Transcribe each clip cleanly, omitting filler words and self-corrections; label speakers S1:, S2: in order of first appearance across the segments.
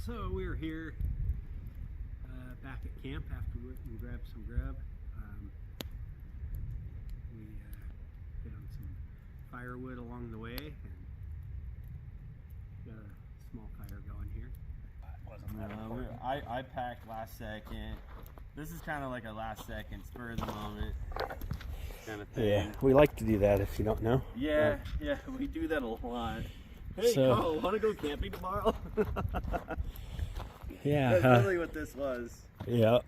S1: So we're here back at camp after we grabbed some grub. We found some firewood along the way and got a small fire going here.
S2: I packed last second. This is kind of like a last second, spur of the moment kind of thing.
S1: Yeah, we like to do that if you don't know.
S2: Yeah, we do that a lot. Hey, Cole, want to go camping tomorrow?
S1: Yeah.
S2: That's really what this was.
S1: Yeah.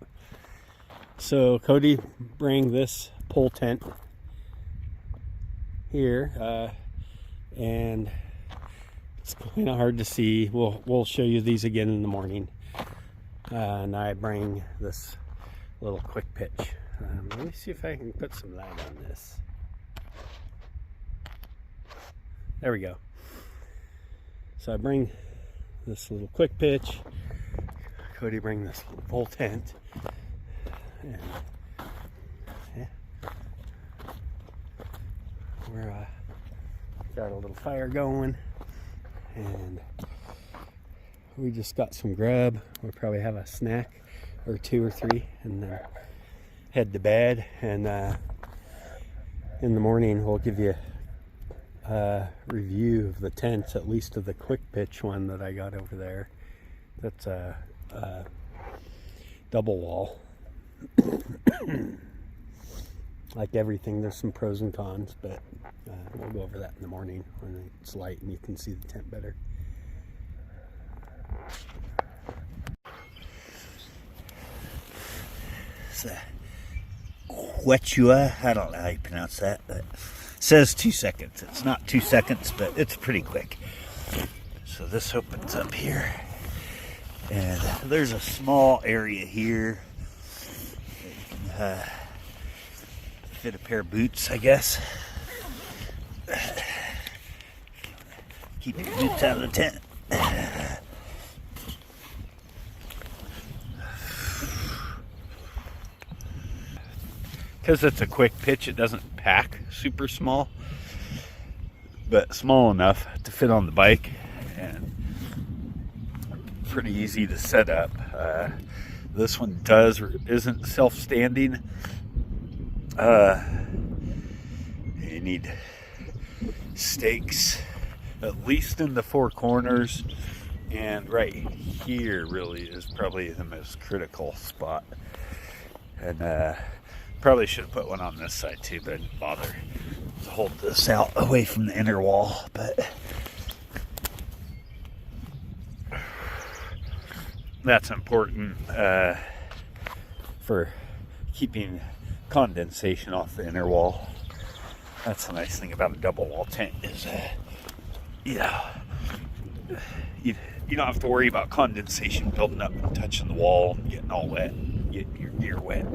S1: So Cody bring this pole tent here, and it's kind of hard to see. We'll show you these again in the morning. And I bring this little quick pitch. Let me see if I can put some light on this. There we go. So I bring this little quick pitch. Cody bring this little pole tent. And yeah, we're got a little fire going, and we just got some grub. We'll probably have a snack or two or three, and then head to bed. And in the morning, we'll give you a review of the tents, at least of the quick pitch one that I got over there. That's a double wall. Like everything, there's some pros and cons, but we'll go over that in the morning when it's light and you can see the tent better.
S3: It's a Quechua, I don't know how you pronounce that, but it says 2 seconds. It's not 2 seconds, but it's pretty quick. So this opens up here, and there's a small area here that you can fit a pair of boots, I guess. Keep your boots out of the tent.
S2: Because it's a quick pitch, it doesn't pack super small, but small enough to fit on the bike and pretty easy to set up. This one isn't self-standing. You need stakes at least in the four corners, and right here really is probably the most critical spot. And probably should have put one on this side too, but I didn't bother to hold this out away from the inner wall. But that's important for keeping condensation off the inner wall. That's the nice thing about a double wall tent is, you don't have to worry about condensation building up and touching the wall and getting all wet, and getting your gear wet.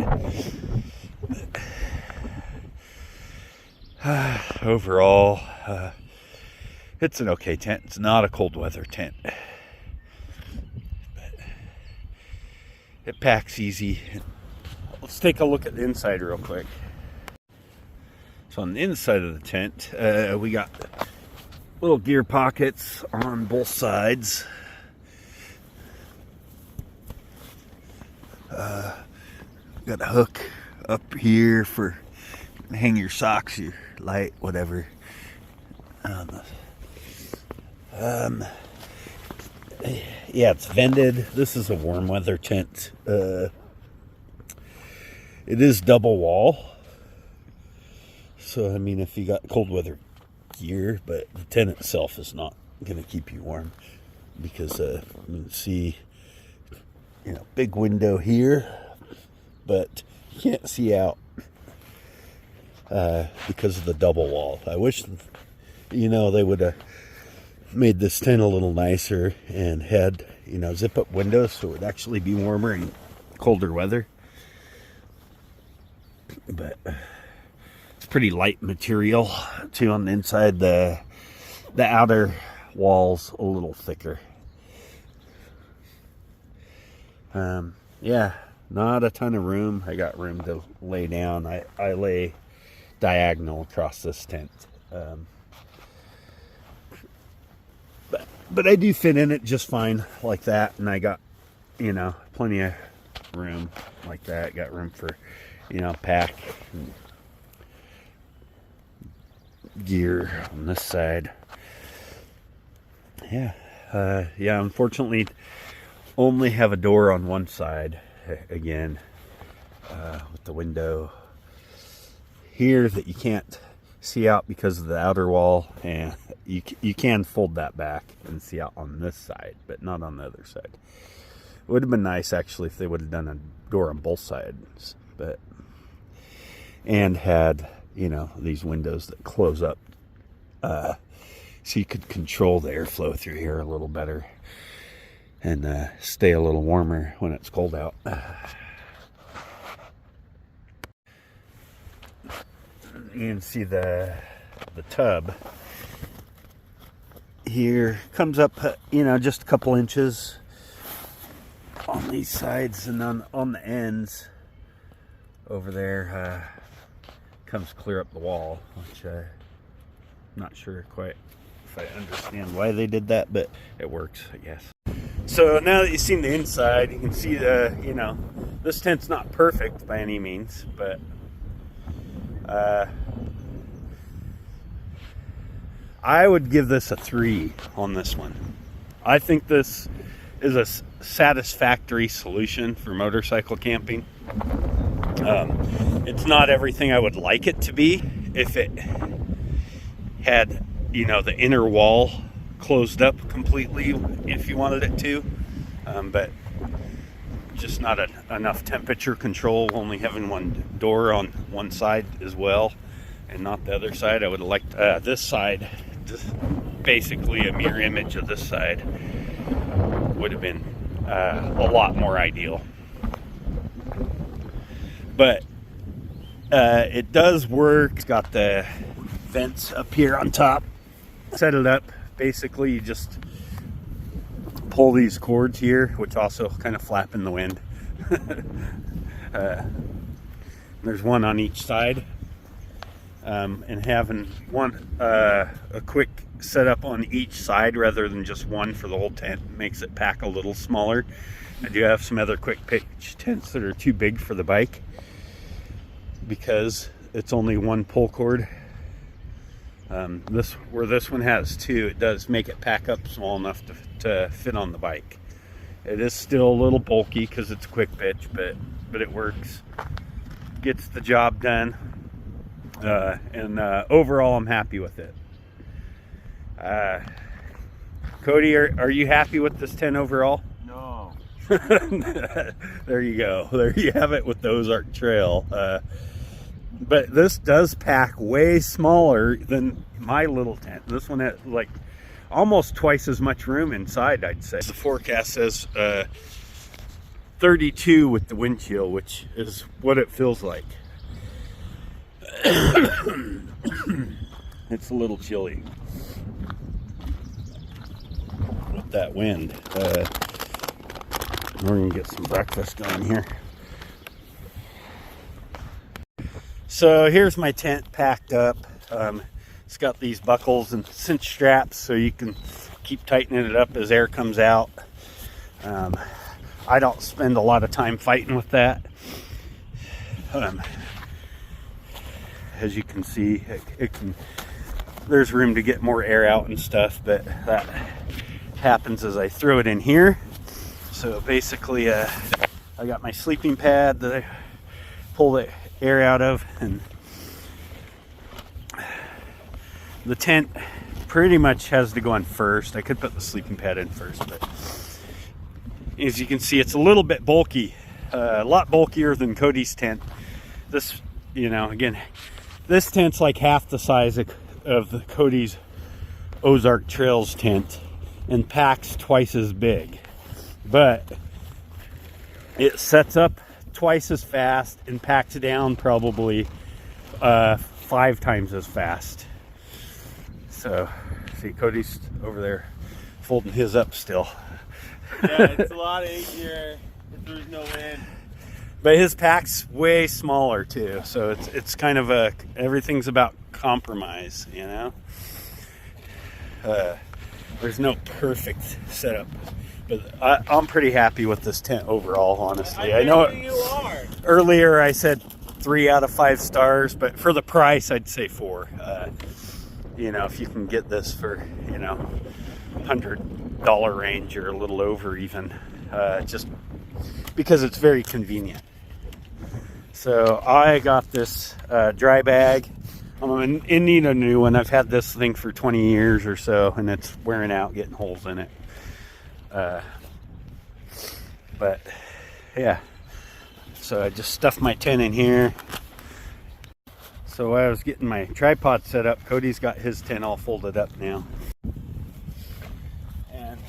S2: Overall, it's an okay tent. It's not a cold weather tent, but it packs easy. Let's take a look at the inside real quick. So on the inside of the tent, we got little gear pockets on both sides. Got a hook up here for hang your socks, your light, whatever. Yeah, it's vented. This is a warm weather tent. It is double wall. So, I mean, if you got cold weather gear, but the tent itself is not going to keep you warm because you can see, big window here, but you can't see out because of the double wall. I wish, they would have made this tent a little nicer and had, zip up windows so it would actually be warmer in colder weather. But it's pretty light material too on the inside. The outer wall's a little thicker. Yeah, not a ton of room. I got room to lay down. I lay diagonal across this tent. But but I do fit in it just fine like that, and I got, you know, plenty of room like that. Got room for, you know, pack and gear on this side. Yeah, yeah. Unfortunately, only have a door on one side again, with the window here that you can't see out because of the outer wall, and you can fold that back and see out on this side, but not on the other side. It would have been nice actually if they would have done a door on both sides, but and had, you know, these windows that close up, so you could control the airflow through here a little better and stay a little warmer when it's cold out. You can see the tub here comes up, you know, just a couple inches on these sides, and on the ends over there comes clear up the wall, which I'm not sure quite if I understand why they did that, but it works, I guess. So now that you've seen the inside, you can see the, you know, this tent's not perfect by any means, but I would give this a 3 on this one. I think this is a satisfactory solution for motorcycle camping. It's not everything I would like it to be if it had, you know, the inner wall closed up completely if you wanted it to, but just not enough temperature control, only having one door on one side as well and not the other side. I would have liked this side, basically a mirror image of this side, would have been a lot more ideal. But it does work. It's got the vents up here on top. Set it up, basically you just pull these cords here, which also kind of flap in the wind. There's one on each side, and having one a quick setup on each side rather than just one for the whole tent makes it pack a little smaller. I do have some other quick pitch tents that are too big for the bike because it's only one pull cord. Where this one has two, it does make it pack up small enough to fit on the bike. It is still a little bulky because it's quick pitch, but it works, gets the job done, and overall I'm happy with it. Cody, are you happy with this tent overall?
S4: No.
S2: There you go. There you have it with the Ozark Trail. But this does pack way smaller than my little tent. This one has like almost twice as much room inside, I'd say. The forecast says 32 with the wind chill, which is what it feels like. It's a little chilly with that wind. We're gonna get some breakfast going here. So here's my tent packed up. It's got these buckles and cinch straps so you can keep tightening it up as air comes out. I don't spend a lot of time fighting with that. As you can see, there's room to get more air out and stuff, but that happens as I throw it in here. So basically, I got my sleeping pad that I pull the air out of, and the tent pretty much has to go on first. I could put the sleeping pad in first, but as you can see, it's a little bit bulky, a lot bulkier than Cody's tent. This, you know, again, this tent's like half the size of the Cody's Ozark Trails tent and packs twice as big, but it sets up twice as fast and packs down probably 5 times as fast. So see, Cody's over there folding his up still.
S4: Yeah, it's a lot easier if there's no wind.
S2: But his pack's way smaller too, so it's kind of everything's about compromise, you know.
S1: There's no perfect setup, but I'm pretty happy with this tent overall, honestly. I know
S4: you are.
S1: earlier I said 3 out of 5 stars, but for the price, I'd say 4. You know, if you can get this for, you know, $100 range or a little over even, just because it's very convenient. So I got this dry bag. I'm in need of a new one. I've had this thing for 20 years or so, and it's wearing out, getting holes in it. But yeah, so I just stuffed my tent in here. So while I was getting my tripod set up, Cody's got his tent all folded up now. And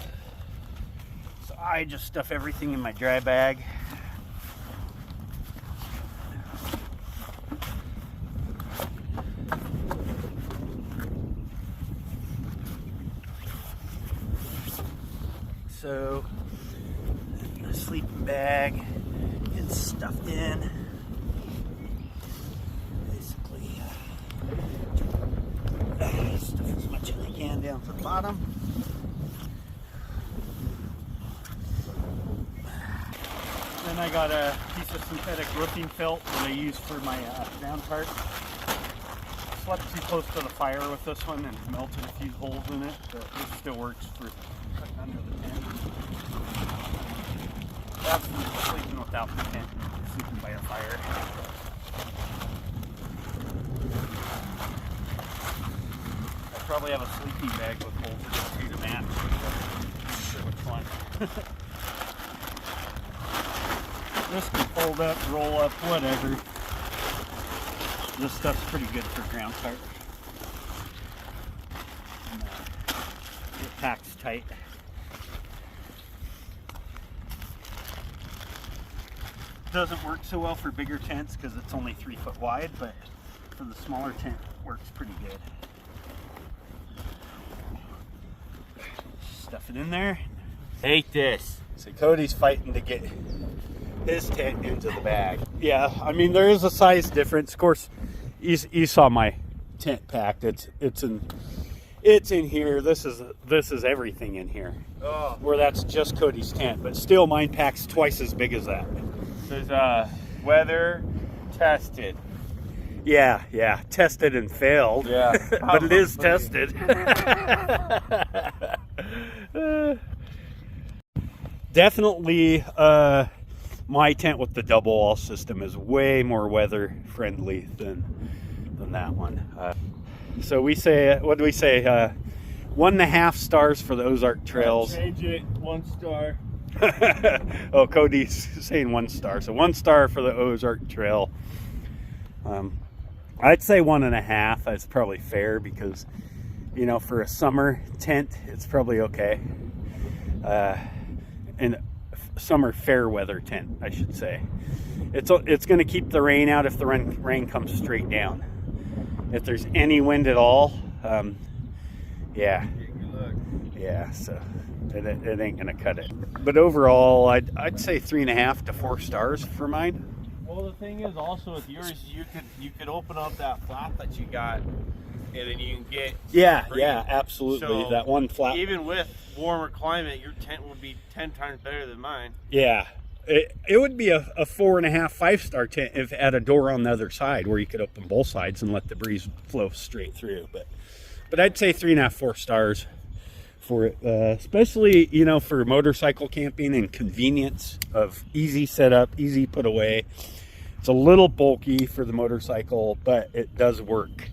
S1: so I just stuff everything in my dry bag. So the sleeping bag gets stuffed in. Basically, stuff as much as I can down to the bottom. Then I got a piece of synthetic roofing felt that I use for my ground part. Slept too close to the fire with this one and melted a few holes in it, but this still works for cutting under the tent. That's sleeping without the tent, sleeping by a fire. I probably have a sleeping bag with holes in it too to match. Sure, which one? This can fold up, roll up, whatever. This stuff's pretty good for ground part. And, it packs tight. Doesn't work so well for bigger tents because it's only 3 foot wide, but for the smaller tent, it works pretty good. Stuff it in there.
S4: Hate this.
S1: So Cody's fighting to get his tent into the bag. Yeah, I mean there is a size difference. Of course, you saw my tent packed. It's in here. This is everything in here.
S4: Oh.
S1: Where that's just Cody's tent, but still mine packs twice as big as that.
S4: There's weather tested.
S1: Yeah, tested and failed.
S4: Yeah.
S1: But it is tested. Definitely my tent with the double wall system is way more weather friendly than that one. So we say, what do we say? 1.5 stars for the Ozark Trails.
S4: Change it, 1 star.
S1: Oh, Cody's saying 1 star. So 1 star for the Ozark Trail. I'd say 1.5. That's probably fair because, you know, for a summer tent, it's probably okay. And summer fair weather tent, I should say. It's going to keep the rain out if the rain comes straight down. If there's any wind at all, yeah, so it ain't gonna cut it. But overall, I'd say 3.5 to 4 stars for mine.
S4: Well, the thing is also with yours, you could open up that flap that you got, and then you can get
S1: Yeah,
S4: free.
S1: absolutely.
S4: So,
S1: that one flap.
S4: Even with warmer climate, your tent would be 10 times better than mine.
S1: Yeah, it would be a 4.5, 5-star tent if it had a door on the other side where you could open both sides and let the breeze flow straight through. But I'd say 3.5, 4 stars for it, especially, you know, for motorcycle camping and convenience of easy setup, easy put away. It's a little bulky for the motorcycle, but it does work.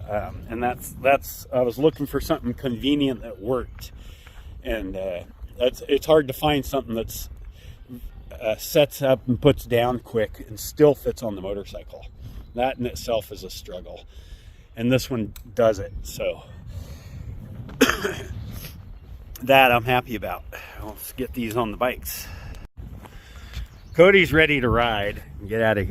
S1: And that's I was looking for something convenient that worked, and it's hard to find something that's sets up and puts down quick and still fits on the motorcycle. That in itself is a struggle, and this one does it. So that I'm happy about. Let's get these on the bikes. Cody's ready to ride and get out of here.